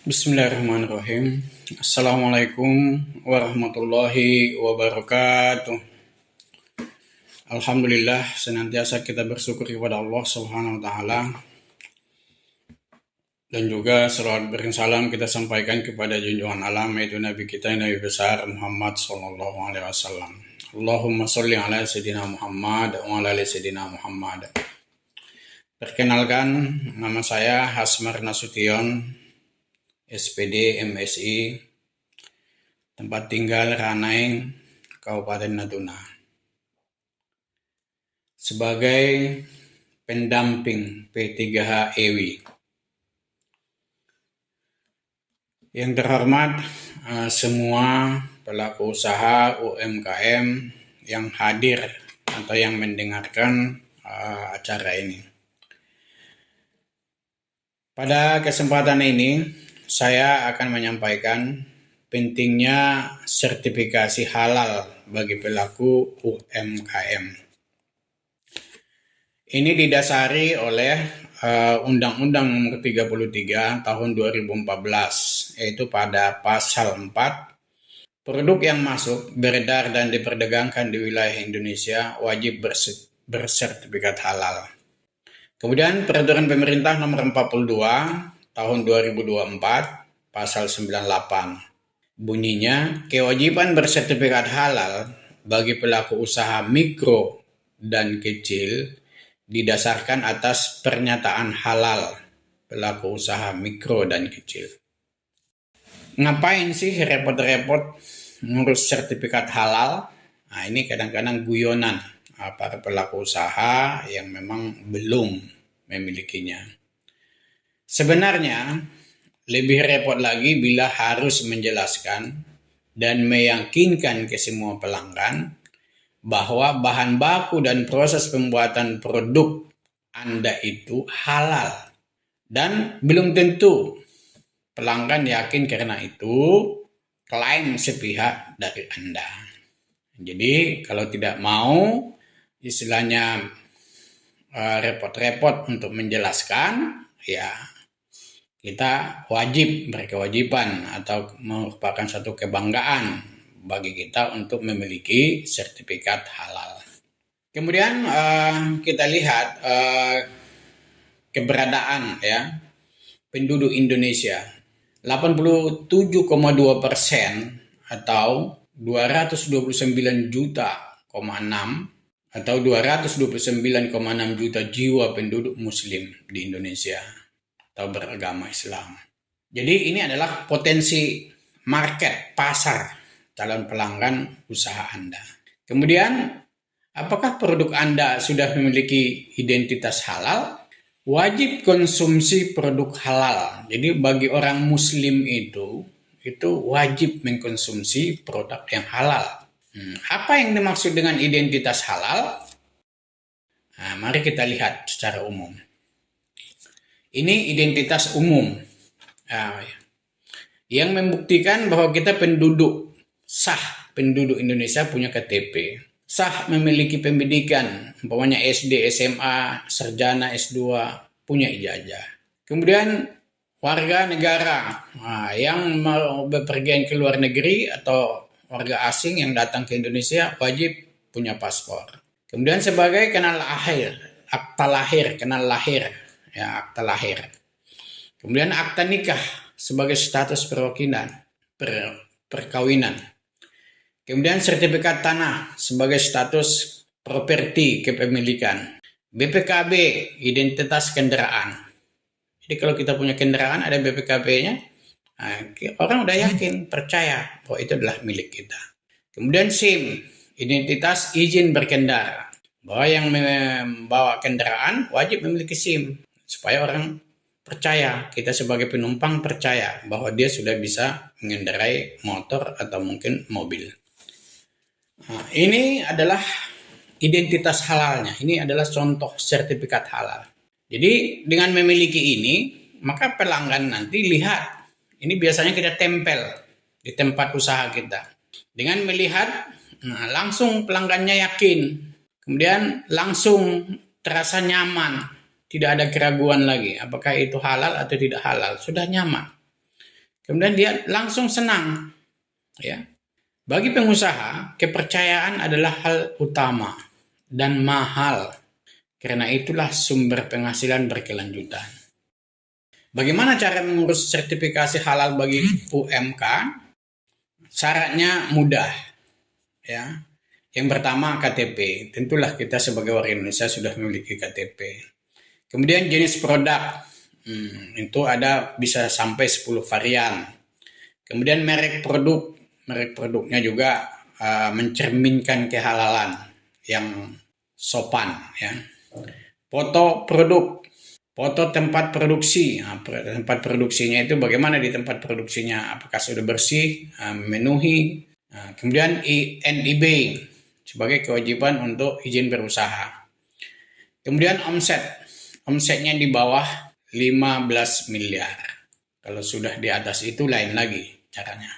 Bismillahirrahmanirrahim. Assalamualaikum warahmatullahi wabarakatuh. Alhamdulillah, senantiasa kita bersyukur kepada Allah Subhanahu wa taala, dan juga salawat salam kita sampaikan kepada junjungan alam, yaitu Nabi kita Nabi besar Muhammad sallallahu alaihi wasallam. Allahumma sholli ala sayyidina Muhammad wa ala ali sayyidina Muhammad. Perkenalkan, nama saya Hasmar Nasution, SPD MSI, tempat tinggal Ranai, Kabupaten Natuna. Sebagai pendamping P3H EWI. Yang terhormat semua pelaku usaha UMKM yang hadir atau yang mendengarkan acara ini. Pada kesempatan ini, saya akan menyampaikan pentingnya sertifikasi halal bagi pelaku UMKM. Ini didasari oleh Undang-Undang Nomor 33 Tahun 2014, yaitu pada Pasal 4, produk yang masuk, beredar dan diperdagangkan di wilayah Indonesia wajib bersertifikat halal. Kemudian Peraturan Pemerintah Nomor 42 Tahun 2024, Pasal 98. Bunyinya, kewajiban bersertifikat halal bagi pelaku usaha mikro dan kecil didasarkan atas pernyataan halal pelaku usaha mikro dan kecil. Ngapain sih repot-repot ngurus sertifikat halal? Nah, ini kadang-kadang guyonan para pelaku usaha yang memang belum memilikinya. Sebenarnya, lebih repot lagi bila harus menjelaskan dan meyakinkan ke semua pelanggan bahwa bahan baku dan proses pembuatan produk Anda itu halal. Dan belum tentu pelanggan yakin karena itu klaim sepihak dari Anda. Jadi, kalau tidak mau, istilahnya repot-repot untuk menjelaskan, ya kita wajib berkewajiban atau merupakan satu kebanggaan bagi kita untuk memiliki sertifikat halal. Kemudian kita lihat keberadaan penduduk Indonesia. 87,2% atau 229,6 juta atau 229,6 juta jiwa penduduk muslim di Indonesia atau beragama Islam. Jadi ini adalah potensi market, pasar calon pelanggan usaha Anda. Kemudian, apakah produk Anda sudah memiliki identitas halal? Wajib konsumsi produk halal. Jadi bagi orang muslim itu wajib mengkonsumsi produk yang halal. Apa yang dimaksud dengan identitas halal? Nah, mari kita lihat secara umum. Ini identitas umum yang membuktikan bahwa kita penduduk sah, penduduk Indonesia punya KTP, sah memiliki pendidikan, umpamanya SD, SMA, sarjana, S2, punya ijazah. Kemudian warga negara yang mau bepergian ke luar negeri atau warga asing yang datang ke Indonesia wajib punya paspor. Kemudian sebagai akta lahir. Akta lahir. Kemudian akta nikah sebagai status perkawinan. Kemudian sertifikat tanah sebagai status properti kepemilikan. BPKB, identitas kendaraan. Jadi kalau kita punya kendaraan ada BPKB-nya, orang udah yakin, percaya bahwa itu adalah milik kita. Kemudian SIM, identitas izin berkendara. Bahwa yang membawa kendaraan wajib memiliki SIM. Supaya orang percaya, kita sebagai penumpang percaya bahwa dia sudah bisa mengendarai motor atau mungkin mobil. Nah, ini adalah identitas halalnya. Ini adalah contoh sertifikat halal. Jadi dengan memiliki ini, maka pelanggan nanti lihat. Ini biasanya kita tempel di tempat usaha kita. Dengan melihat, langsung pelanggannya yakin. Kemudian langsung terasa nyaman. Tidak ada keraguan lagi, apakah itu halal atau tidak halal, sudah nyaman. kemudian dia langsung senang. Ya. Bagi pengusaha, kepercayaan adalah hal utama dan mahal. Karena itulah sumber penghasilan berkelanjutan. Bagaimana cara mengurus sertifikasi halal bagi UMK? Syaratnya mudah. Ya. Yang pertama KTP. Tentulah kita sebagai warga Indonesia sudah memiliki KTP. Kemudian jenis produk. Itu ada bisa sampai 10 varian. Kemudian merek produk. Merek produknya juga mencerminkan kehalalan yang sopan. Ya. Foto produk. Foto tempat produksi. Tempat produksinya itu bagaimana di tempat produksinya. Apakah sudah bersih, memenuhi. Kemudian NIB sebagai kewajiban untuk izin berusaha. Kemudian omsetnya di bawah 15 miliar. Kalau sudah di atas itu lain lagi caranya.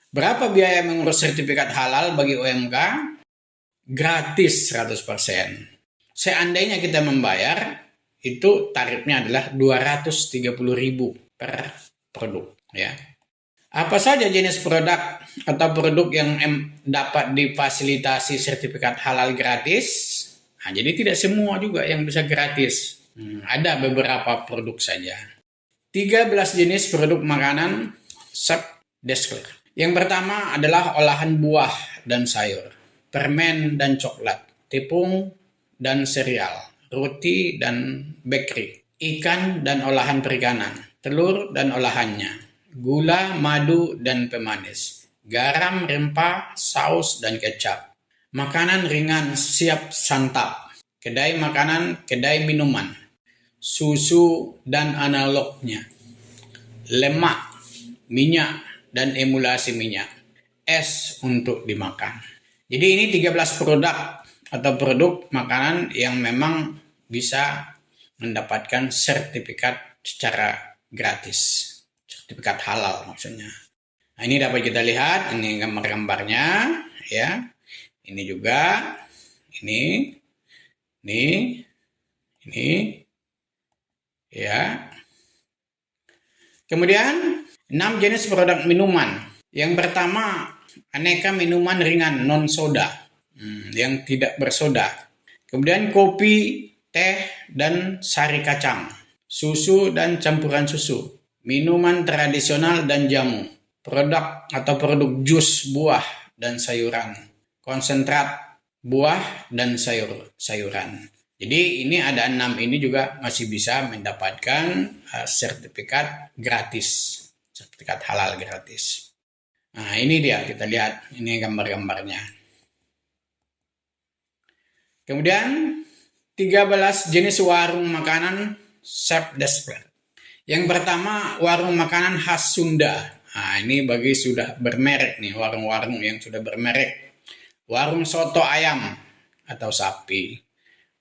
Berapa biaya mengurus sertifikat halal bagi UMK? Gratis 100%. Seandainya kita membayar, itu tarifnya adalah 230.000 per produk. Ya. Apa saja jenis produk atau produk yang dapat difasilitasi sertifikat halal gratis? Nah, jadi tidak semua juga yang bisa gratis. Ada beberapa produk saja. 13 jenis produk makanan Subdesclare. Yang pertama adalah olahan buah dan sayur, permen dan coklat, tepung dan sereal, roti dan bakery, ikan dan olahan perikanan, telur dan olahannya, gula, madu, dan pemanis, garam, rempah, saus, dan kecap. Makanan ringan siap santap, kedai makanan, kedai minuman, susu dan analognya, lemak, minyak, dan emulasi minyak, es untuk dimakan. Jadi ini 13 produk atau produk makanan yang memang bisa mendapatkan sertifikat secara gratis. Sertifikat halal maksudnya. Nah, ini dapat kita lihat, ini gambar-gambarnya, ya. Ini juga, ini, ya. Kemudian 6 jenis produk minuman. Yang pertama, aneka minuman ringan non soda, yang tidak bersoda. Kemudian kopi, teh, dan sari kacang, susu dan campuran susu, minuman tradisional dan jamu, produk atau produk jus buah dan sayuran, konsentrat buah dan sayuran. Jadi ini ada 6 ini juga masih bisa mendapatkan sertifikat gratis, sertifikat halal gratis. Nah ini dia, kita lihat, ini gambar-gambarnya. Kemudian 13 jenis warung makanan Subdesclare. Yang pertama, warung makanan khas Sunda. Nah, ini bagi sudah bermerek nih, warung-warung yang sudah bermerek. Warung soto ayam atau sapi.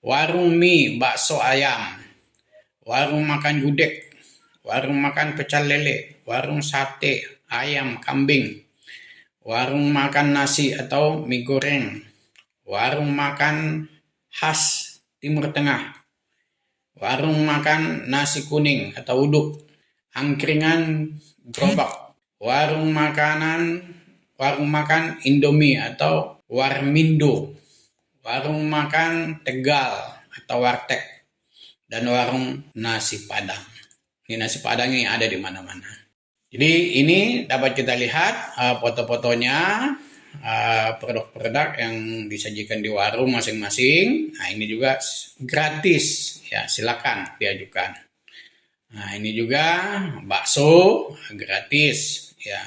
Warung mie, bakso ayam. Warung makan gudeg. Warung makan pecel lele. Warung sate, ayam, kambing. Warung makan nasi atau mie goreng. Warung makan khas Timur Tengah. Warung makan nasi kuning atau uduk, angkringan gerobak, warung makan Indomie atau warmindo, warung makan Tegal atau warteg, dan warung nasi Padang. Ini nasi Padang yang ada di mana-mana. Jadi ini dapat kita lihat foto-fotonya, produk-produk yang disajikan di warung masing-masing. Nah ini juga gratis, ya silakan diajukan. Nah ini juga bakso gratis, ya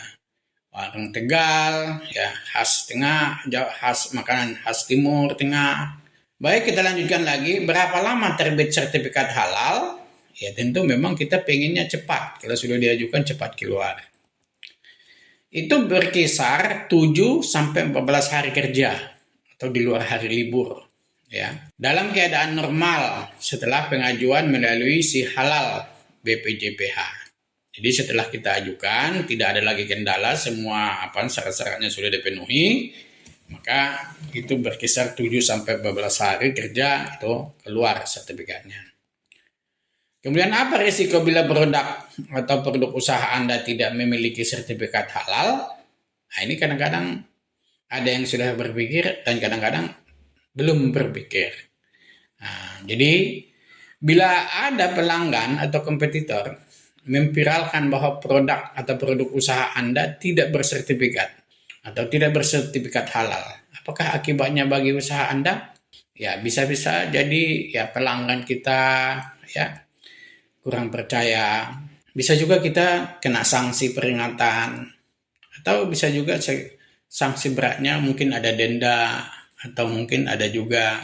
warung Tegal, ya khas Tengah, khas makanan khas Timur Tengah. Baik, kita lanjutkan lagi. Berapa lama terbit sertifikat halal? Ya tentu memang kita pengennya cepat. Kalau sudah diajukan cepat keluar. Itu berkisar 7 sampai 14 hari kerja atau di luar hari libur, ya. Dalam keadaan normal setelah pengajuan melalui si halal BPJPH. Jadi setelah kita ajukan tidak ada lagi kendala, semua syarat-syaratnya sudah dipenuhi, maka itu berkisar 7 sampai 14 hari kerja itu keluar sertifikatnya. Kemudian apa risiko bila produk atau produk usaha Anda tidak memiliki sertifikat halal? Nah, ini kadang-kadang ada yang sudah berpikir dan kadang-kadang belum berpikir. Nah, jadi bila ada pelanggan atau kompetitor memviralkan bahwa produk atau produk usaha Anda tidak bersertifikat atau tidak bersertifikat halal, apakah akibatnya bagi usaha Anda? Ya, bisa-bisa jadi ya pelanggan kita ya kurang percaya. Bisa juga kita kena sanksi peringatan, atau bisa juga sanksi beratnya mungkin ada denda, atau mungkin ada juga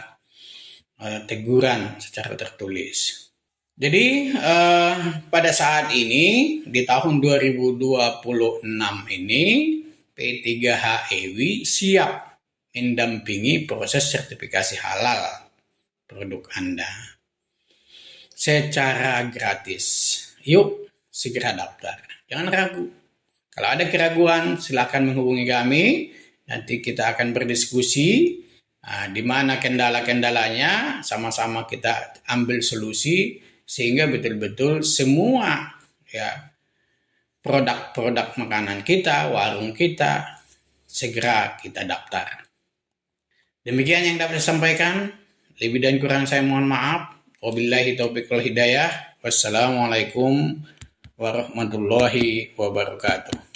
teguran secara tertulis. Jadi pada saat ini di tahun 2026 ini P3H EWI siap mendampingi proses sertifikasi halal produk Anda secara gratis. Yuk, segera daftar. Jangan ragu. Kalau ada keraguan, silakan menghubungi kami. Nanti kita akan berdiskusi di mana kendala-kendalanya, sama-sama kita ambil solusi sehingga betul-betul semua ya produk-produk makanan kita, warung kita segera kita daftar. Demikian yang dapat saya sampaikan. Lebih dan kurang saya mohon maaf. Wabillahi taufiq wal hidayah. Wassalamualaikum warahmatullahi wabarakatuh.